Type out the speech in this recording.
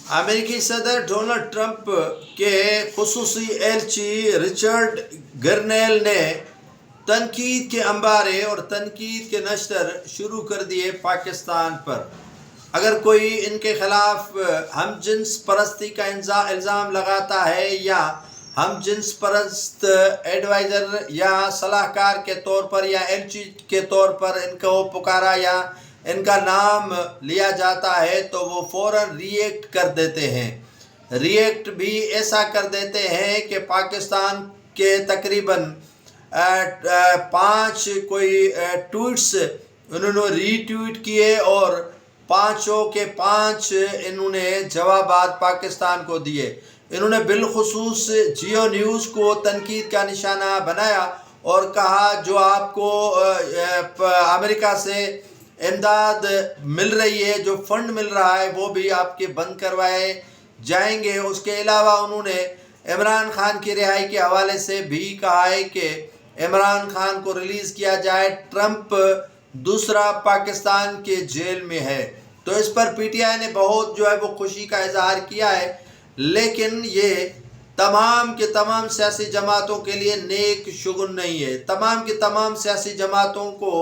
امریکی صدر Donald Trump کے خصوصی ایلچی رچرڈ گرنیل نے تنقید کے انبارے اور تنقید کے نشر شروع کر دیے پاکستان پر۔ اگر کوئی ان کے خلاف ہم جنس پرستی کا الزام لگاتا ہے یا ہم جنس پرست ایڈوائزر یا صلاح کار کے طور پر یا ایلچی کے طور پر ان کو پکارا یا ان کا نام لیا جاتا ہے تو وہ فوراً ری ایکٹ کر دیتے ہیں۔ ری ایکٹ بھی ایسا کر دیتے ہیں کہ پاکستان کے تقریباً 5 کوئی ٹویٹس انہوں نے ری ٹویٹ کیے اور 5 کے 5 انہوں نے جوابات پاکستان کو دیے۔ انہوں نے بالخصوص جیو نیوز کو تنقید کا نشانہ بنایا اور کہا جو آپ کو امریکہ سے امداد مل رہی ہے، جو فنڈ مل رہا ہے وہ بھی آپ کے بند کروائے جائیں گے۔ اس کے علاوہ انہوں نے عمران خان کی رہائی کے حوالے سے بھی کہا ہے کہ عمران خان کو ریلیز کیا جائے، ٹرمپ دوسرا پاکستان کے جیل میں ہے۔ تو اس پر پی ٹی آئی نے بہت وہ خوشی کا اظہار کیا ہے، لیکن یہ تمام کے تمام سیاسی جماعتوں کے لیے نیک شگون نہیں ہے۔ تمام کی تمام سیاسی جماعتوں کو